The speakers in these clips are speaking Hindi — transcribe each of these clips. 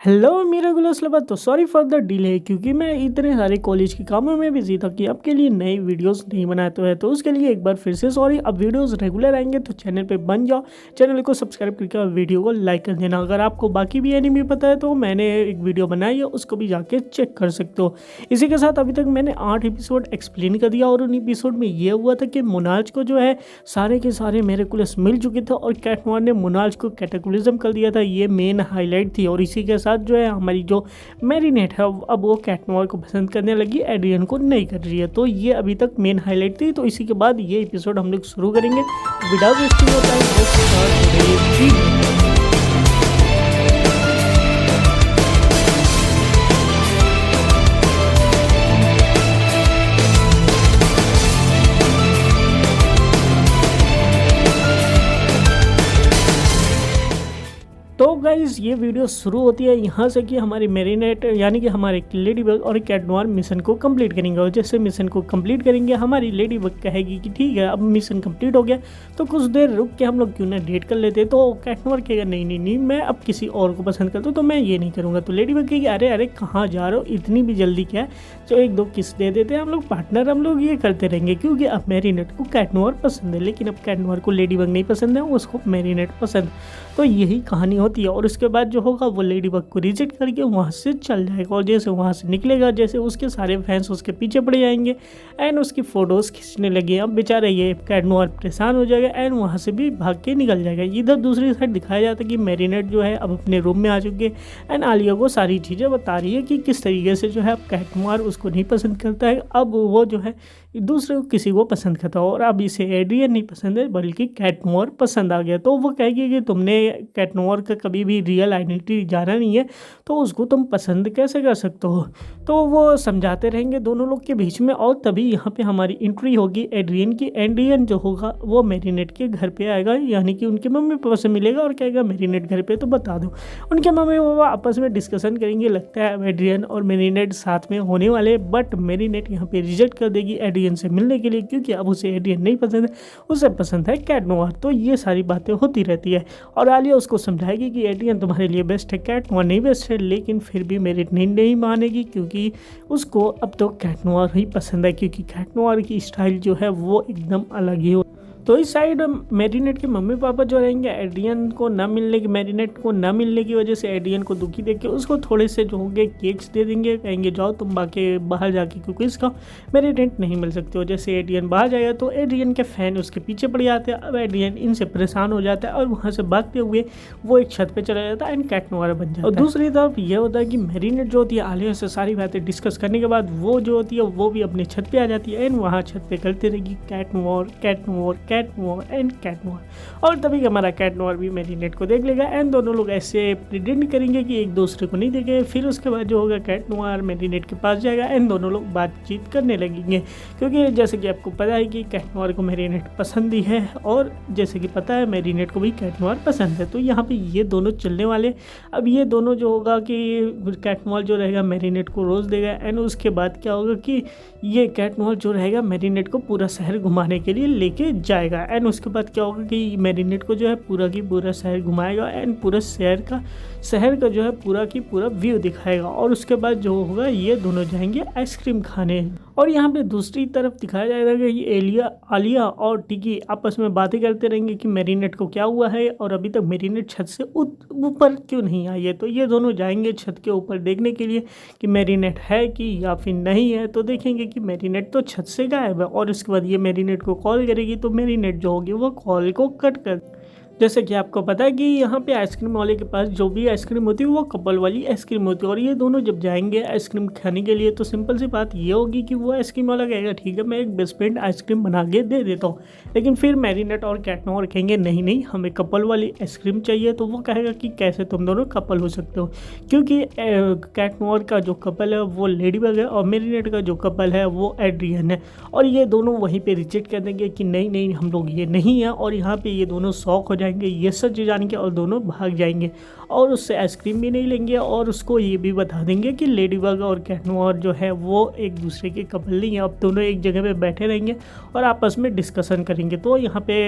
हेलो मेरा गुलासलबा। तो सॉरी फॉर द डिले, क्योंकि मैं इतने सारे कॉलेज के कामों में बिजी था कि आपके लिए नई वीडियोस नहीं बनाते हैं। तो उसके लिए एक बार फिर से सॉरी। अब वीडियोस रेगुलर आएंगे तो चैनल पे बन जाओ, चैनल को सब्सक्राइब करके और वीडियो को लाइक कर देना। अगर आपको बाकी भी एनिमे पता है तो मैंने एक वीडियो बनाई है, उसको भी जाके चेक कर सकते हो। इसी के साथ अभी तक मैंने 8 एपिसोड एक्सप्लेन कर दिया और उन एपिसोड में ये हुआ था कि मोनाज को जो है सारे के सारे मेरेकुलस मिल चुके थे और कैटमॉर ने मोनाज को कैटेकुलिज्म कर दिया था। ये मेन हाईलाइट थी। और इसी के साथ जो है हमारी जो मैरिनेट है अब वो कैटमॉर को पसंद करने लगी, एड्रियन को नहीं कर रही है। तो ये अभी तक मेन हाईलाइट थी। तो इसी के बाद ये एपिसोड हम लोग शुरू करेंगे विदाउट वेस्टिंग ऑफ टाइम। तो गाइज ये वीडियो शुरू होती है यहाँ से कि हमारी मैरिनेट यानी कि हमारे लेडी बग और कैटनोर मिशन को कंप्लीट करेंगे। और जैसे मिशन को कंप्लीट करेंगे हमारी लेडी बग कहेगी कि ठीक है अब मिशन कंप्लीट हो गया तो कुछ देर रुक के हम लोग क्यों ना डेट कर लेते। तो कैटनोर कहेगा नहीं नहीं नहीं मैं अब किसी और को पसंद करता हूँ तो मैं ये नहीं करूँगा। तो लेडी बग कहेगी अरे अरे कहाँ जा रहे हो, इतनी भी जल्दी क्या है, तो एक दो किस दे देते हैं हम लोग पार्टनर, हम लोग ये करते रहेंगे। क्योंकि अब मैरिनेट को कैटनोर पसंद है लेकिन अब कैटनोर को लेडी बग नहीं पसंद है, उसको मैरिनेट पसंद। तो यही कहानी होती है। और उसके बाद जो होगा वो लेडी बग को रिजेक्ट करके वहाँ से चल जाएगा। और जैसे वहाँ से निकलेगा जैसे उसके सारे फैंस उसके पीछे पड़ जाएंगे एंड उसकी फ़ोटोज़ खींचने लगे। अब बेचारा ये कैटनोर परेशान हो जाएगा एंड वहाँ से भी भाग के निकल जाएगा। इधर दूसरी साइड दिखाया जाता है कि मैरिनेट जो है अब अपने रूम में आ चुके एंड आलिया को सारी चीज़ें बता रही है कि किस तरीके से जो है अब कैटनोर उसको नहीं पसंद करता है, अब वो जो है दूसरे को किसी को पसंद करता हो। और अब इसे एड्रियन नहीं पसंद है बल्कि कैटनोर पसंद आ गया। तो वो कहेगी कि तुमने कैटनोर का कभी भी रियल आइडेंटिटी जाना नहीं है तो उसको तुम पसंद कैसे कर सकते हो। तो वो समझाते रहेंगे दोनों लोग के बीच में। और तभी यहाँ पे हमारी एंट्री होगी एड्रियन की। एड्रियन जो होगा वो मैरिनेट के घर पे आएगा, यानी कि उनके मम्मी पापा से मिलेगा और कहेगा मैरिनेट घर पे तो बता दो। उनके मम्मी पापा आपस में डिस्कशन करेंगे, लगता है एड्रियन और मैरिनेट साथ में होने वाले। बट मैरिनेट यहाँ पे रिजेक्ट कर देगी एड्रियन से मिलने के लिए, क्योंकि अब उसे एड्रियन नहीं पसंद है, उसे पसंद है कैटनोर। तो ये सारी बातें होती रहती है और आलिया उसको समझाएगी कि एड्रियन तुम्हारे लिए बेस्ट है, कैटनोर नहीं बेस्ट है। लेकिन फिर भी मेरी नहीं मानेगी क्योंकि उसको अब तो कैटनोर ही पसंद है, क्योंकि कैटनोर की स्टाइल जो है वो एकदम अलग ही हो। तो इस साइड मैरिनेट के मम्मी पापा जो रहेंगे एड्रियन को ना मिलने की, मैरिनेट को ना मिलने की वजह से एड्रियन को दुखी देख के उसको थोड़े से जो होंगे केक्स दे देंगे, कहेंगे जाओ तुम बाहर जाके, क्योंकि इसका मैरिनेट नहीं मिल सकते हो। जैसे एड्रियन बाहर जाएगा तो एड्रियन के फैन उसके पीछे पड़ जाते हैं। अब एड्रियन इनसे परेशान हो जाता है और वहाँ से भागते हुए वो एक छत पर चला जाता है एंड कैटनोर बन जाता है। और दूसरी तरफ ये होता है कि मैरिनेट जो होती है आलिया से सारी बातें डिस्कस करने के बाद वो जो होती है वो भी अपने छत पर आ जाती है एंड वहाँ छत पर करते रहेगी कैटनोर कैटनोर कैटनोर एंड कैटनोर। और तभी हमारा कैटनोर भी मैरिनेट को देख लेगा एंड दोनों लोग ऐसे प्रिटेंड करेंगे कि एक दूसरे को नहीं देखे। फिर उसके बाद जो होगा कैटनोर मैरिनेट के पास जाएगा एंड दोनों लोग बातचीत करने लगेंगे, क्योंकि जैसे कि आपको पता है कि कैटनोर को मैरिनेट पसंद ही है और जैसे कि पता है मैरिनेट को भी कैटनोर पसंद है। तो यहाँ पे ये दोनों चलने वाले। अब ये दोनों जो होगा कि कैटनोर जो रहेगा मैरिनेट को रोज़ देगा एंड उसके बाद क्या होगा कि ये कैटनोर जो रहेगा मैरिनेट को पूरा शहर घुमाने के लिए लेके जाएगा एंड उसके बाद क्या होगा कि मैरिनेट को जो है पूरा की पूरा शहर घुमाएगा एंड पूरा शहर का जो है पूरा की पूरा व्यू दिखाएगा। और उसके बाद जो होगा ये दोनों जाएंगे आइसक्रीम खाने। और यहाँ पे दूसरी तरफ दिखाया जाएगा कि ये आलिया और टिकी आपस में बातें करते रहेंगे कि मैरिनेट को क्या हुआ है और अभी तक मैरिनेट छत से ऊपर क्यों नहीं आई है। तो ये दोनों जाएंगे छत के ऊपर देखने के लिए कि मैरिनेट है कि या फिर नहीं है। तो देखेंगे कि मैरिनेट तो छत से गायब है और उसके बाद ये मैरिनेट को कॉल करेगी तो मैरिनेट जो होगी वो कॉल को कट कर। जैसे कि आपको पता है कि यहाँ पे आइसक्रीम वाले के पास जो भी आइसक्रीम होती है वो कपल वाली आइसक्रीम होती है। और ये दोनों जब जाएंगे आइसक्रीम खाने के लिए तो सिंपल सी बात ये होगी कि वो आइसक्रीम वाला कहेगा ठीक है मैं एक बेस्ट फ्रेंड आइसक्रीम बना के दे देता हूँ। लेकिन फिर मैरिनेट और कैटनोर कहेंगे नहीं नहीं हमें कपल वाली आइसक्रीम चाहिए। तो वो कहेगा कि कैसे तुम दोनों कपल हो सकते हो, क्योंकि कैटनोर का जो कपल है वो लेडी बग है और मैरिनेट का जो कपल है वो एड्रियन है। और ये दोनों वहीं पर रिजेक्ट कर देंगे कि नहीं नहीं हम लोग ये नहीं है। और यहाँ पर ये दोनों शॉक हो जाएंगे जाएंगे ये सच जान के और दोनों भाग जाएंगे और उससे आइसक्रीम भी नहीं लेंगे और उसको ये भी बता देंगे कि लेडीबग और कैट नोयर जो है वो एक दूसरे के कपल नहीं है, अब दोनों एक जगह पे बैठे रहेंगे और आपस में डिस्कशन करेंगे। तो यहाँ पे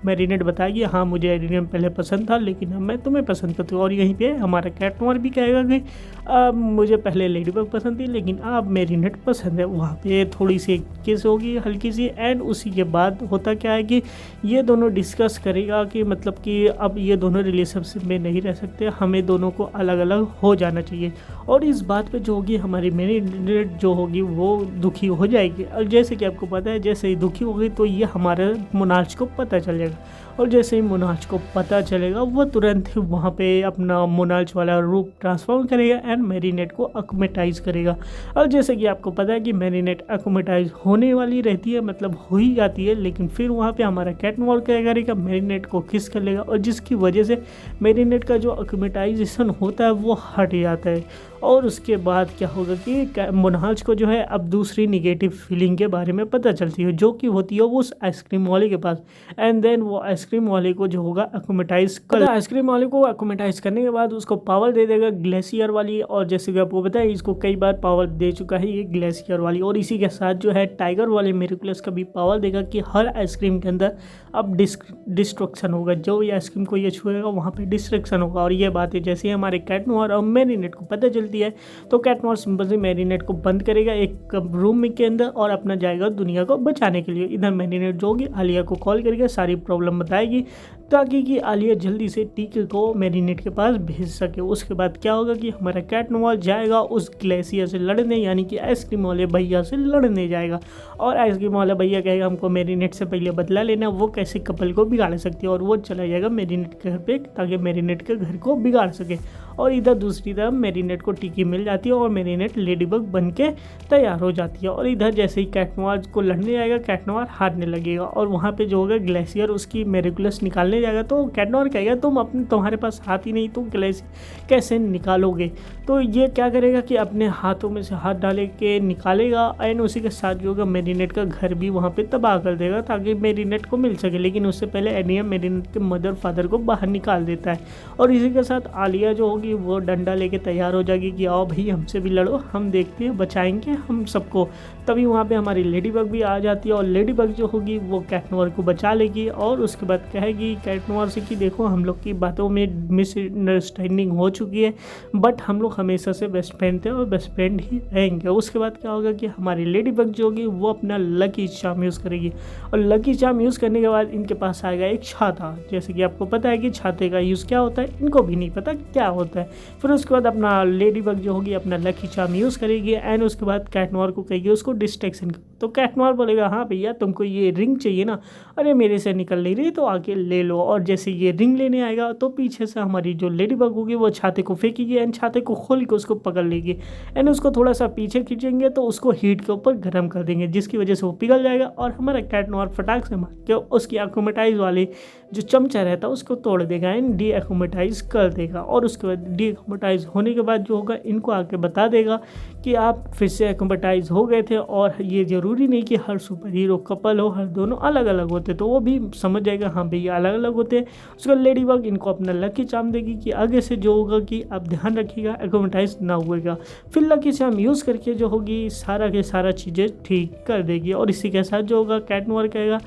मैरिनेट बताएगी हाँ मुझे एरिनियम पहले पसंद था लेकिन अब मैं तुम्हें पसंद करती हूँ, और यहीं पे हमारा कैट नोयर भी कहेगा कि अब मुझे पहले लेडीबग पसंद थी लेकिन अब मैरिनेट पसंद है। वहाँ पे थोड़ी सी किस होगी हल्की सी, एंड उसी के बाद होता क्या है कि ये दोनों डिस्कस करेगा कि मतलब कि अब ये दोनों रिलेशनशिप में नहीं रह सकते, हमें दोनों को अलग अलग हो जाना चाहिए। और इस बात पे जो होगी हमारी मैरिनेट जो होगी वो दुखी हो जाएगी, और जैसे कि आपको पता है जैसे ही दुखी होगी तो ये हमारे मोनार्च को पता चल जाएगा, और जैसे ही मोनार्च को पता चलेगा वो तुरंत वहाँ पे अपना मोनार्च वाला रूप ट्रांसफॉर्म करेगा एंड मैरिनेट को अक्मेटाइज करेगा। और जैसे कि आपको पता है कि मैरिनेट अक्मेटाइज होने वाली रहती है, मतलब हो ही जाती है, लेकिन फिर वहाँ पे हमारा कैट नोयर क्या करेगा, मैरिनेट को किस कर लेगा, और जिसकी वजह से मैरिनेट का जो अक्मेटाइजेशन होता है वो हट जाता है। और उसके बाद क्या होगा कि मोनार्च को जो है अब दूसरी निगेटिव फीलिंग के बारे में पता चलती है जो कि होती है वो उस आइसक्रीम वाले के पास, एंड देन वो आइसक्रीम वाले को जो होगा एक्मेटाइज कर, आइसक्रीम वाले को एक्मेटाइज करने के बाद उसको पावर दे देगा ग्लेशियर वाली। और जैसे कि आपको पता है इसको कई बार पावर दे चुका है ये ग्लेशियर वाली, और इसी के साथ जो है टाइगर वाले मिरेकुलस का भी पावर देगा कि हर आइसक्रीम के अंदर अब डिस्ट्रक्शन होगा, जो भी आइसक्रीम को ये छुएगा वहाँ पे डिस्ट्रक्शन होगा। और ये बातें जैसे ही हमारे कैट नोयर और मैरिनेट को पता चलती है तो कैट नोयर सिंपल से मैरिनेट को बंद करेगा एक रूम के अंदर और अपना जाएगा दुनिया को बचाने के लिए। इधर मैरिनेट जो होगी आलिया को कॉल करके सारी प्रॉब्लम बताएगी ताकि कि आलिया जल्दी से टीके को मैरिनेट के पास भेज सके। उसके बाद क्या होगा कि हमारा कैट नोयर जाएगा उस ग्लेशियर से लड़ने, यानी कि आइसक्रीम वाले भैया से लड़ने जाएगा, और आइसक्रीम वाला भैया कहेगा हमको मैरिनेट से पहले बदला लेना, वो कैसे कपल को बिगाड़ सकती है, और वो चला जाएगा मैरिनेट के घर पे ताकि मैरिनेट के घर को बिगाड़ सके। और इधर दूसरी तरफ मैरिनेट को टीकी मिल जाती है और मैरिनेट लेडीबग बन के तैयार हो जाती है। और इधर जैसे ही कैट नोयर को लड़ने जाएगा कैट नोयर हारने लगेगा, और वहाँ पे जो होगा ग्लेशियर उसकी मिरेकुलस निकालने जाएगा तो कैट नोयर कहेगा तुम्हारे पास हाथ ही नहीं, तुम ग्लेशियर कैसे निकालोगे। तो ये क्या करेगा कि अपने हाथों में से हाथ डाले के निकालेगा, एंड उसी के साथ जो होगा मैरिनेट का घर भी वहाँ पे तबाह कर देगा ताकि मैरिनेट को मिल सके। लेकिन उससे पहले एनियम मैरिनेट के मदर फादर को बाहर निकाल देता है, और इसी के साथ आलिया जो होगी वो डंडा लेके तैयार हो जाएगी कि आओ भाई हमसे भी लड़ो, हम देखते हैं बचाएंगे हम सबको। तभी वहाँ पे हमारी लेडीबग भी आ जाती है, और लेडीबग जो होगी वो कैट नोयर को बचा लेगी, और उसके बाद कहेगी कैट नोयर से कि देखो हम लोग की बातों में मिसअंडरस्टैंडिंग हो चुकी है, बट हम लोग हमेशा से बेस्ट फ्रेंड थे और बेस्ट फ्रेंड ही रहेंगे। उसके बाद क्या होगा कि हमारी लेडीबग जो होगी वो अपना लकी चार्म यूज़ करेगी, और लकी चार्म यूज़ करने के बाद इनके पास आएगा एक छाता। जैसे कि आपको पता है कि छाते का यूज़ क्या होता है, इनको भी नहीं पता क्या होता है। फिर उसके बाद अपना लेडीबग जो होगी अपना लकी चार्म यूज़ करेगी, एंड उसके बाद कैट नोयर को कहेगी उसको डिस्ट्रैक्शन। तो कैट नोयर बोलेगा हाँ भैया तुमको ये रिंग चाहिए ना, अरे मेरे से निकल नहीं रही तो आके ले लो। और जैसे ये रिंग लेने आएगा तो पीछे से हमारी जो लेडीबग होगी वो छाते को फेंकेगी एंड छाते को खोल के उसको पकड़ लेगी, एंड उसको थोड़ा सा पीछे खींचेंगे तो उसको हीट के ऊपर गर्म कर देंगे, जिसकी वजह से वो पिघल जाएगा, और हमारा कैट नोयर फटाक से मार के उसकी एक्मेटाइज वाली जो चमचा रहता है उसको तोड़ देगा एंड डी एक्मेटाइज कर देगा। और उसके बाद डी एक्मेटाइज होने के बाद जो होगा इनको आके बता देगा कि आप फिर से एक्मेटाइज हो गए थे, और ये ज़रूरी नहीं कि हर सुपर हीरो कपल हो, हर दोनों अलग अलग होते, तो वो भी समझ जाएगा हाँ भैया अलग अलग होते हैं। उसके बाद लेडीबग इनको अपना लकी चार्म देगी कि आगे से जो होगा कि आप ध्यान रखिएगा एक्मेटाइज ना हुएगा। फिर लकी चार्म यूज़ करके जो होगी सारा के सारा चीज़ें ठीक कर देगी, और इसी के साथ जो होगा कैट नोयर कहेगा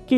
कि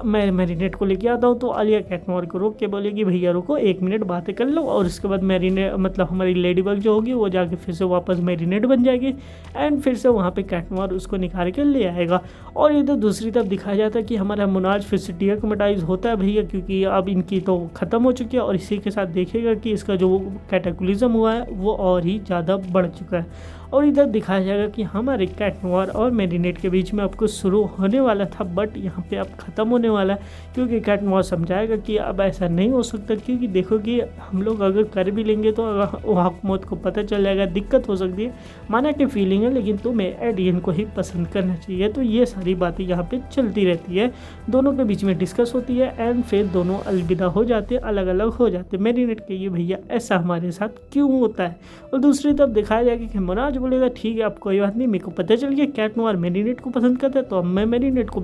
मैं मैरिनेट को लेके आता हूँ। तो आलिया कैट नोयर को रोक के बोलेगी भैया रुको 1 मिनट बातें कर लो, और उसके बाद मैरिनेट मतलब हमारी लेडीबग जो होगी वो जाके फिर से वापस मैरिनेट बन जाएगी, एंड फिर से वहाँ पे कैट नोयर उसको निकाल के ले आएगा। और इधर दूसरी तरफ दिखाया जाता है कि हमारा मोनार्च फिर से डी एक्मेटाइज होता है भैया, क्योंकि अब इनकी तो ख़त्म हो चुकी है, और इसी के साथ देखेगा कि इसका जो कैटेक्लिज्म हुआ है वो और ही ज़्यादा बढ़ चुका है। और इधर दिखाया जाएगा कि हमारे कैट नोयर और मैरिनेट के बीच में अब कुछ शुरू होने वाला था, बट यहाँ पे अब ख़त्म होने वाला है, क्योंकि कैट नोयर समझाएगा कि अब ऐसा नहीं हो सकता, क्योंकि देखो कि हम लोग अगर कर भी लेंगे तो हुकूमत को पता चल जाएगा, दिक्कत हो सकती है, माना कि फीलिंग है लेकिन तुम्हें एडियन को ही पसंद करना चाहिए। तो ये सारी बातें यहाँ पे चलती रहती है, दोनों के बीच में डिस्कस होती है, एंड फिर दोनों अलविदा हो जाते, अलग अलग हो जाते। मैरिनेट के ये भैया ऐसा हमारे साथ क्यों होता है। और दूसरी तरफ दिखाया जाएगा कि मोनार्च बोलेगा ठीक है अब कोई बात नहीं, मेरे को पता चल गया कैट नोयर मैरिनेट को पसंद करता है, तो अब मैं मैरिनेट को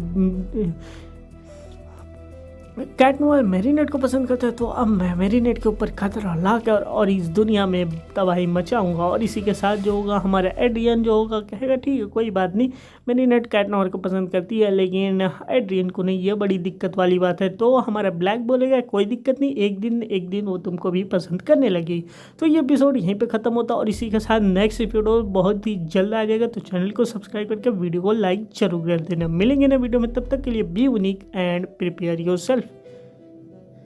कैटनोर मैरिनेट को पसंद करता है, तो अब मैं मैरिनेट के ऊपर खतरा ला कर और इस दुनिया में तबाही मचाऊंगा। और इसी के साथ जो होगा हमारा एड्रियन जो होगा कहेगा ठीक है कोई बात नहीं, मैरिनेट कैटनोर को पसंद करती है लेकिन एड्रियन को नहीं, ये बड़ी दिक्कत वाली बात है। तो हमारा ब्लैक बोलेगा कोई दिक्कत नहीं, एक दिन वो तुमको भी पसंद करने लगी। तो ये एपिसोड यहीं पर ख़त्म होता है और इसी के साथ नेक्स्ट एपिसोड बहुत ही जल्द आ जाएगा। तो चैनल को सब्सक्राइब करके वीडियो को लाइक जरूर कर देना। मिलेंगे ना वीडियो में, तब तक के लिए be unique and prepare yourself.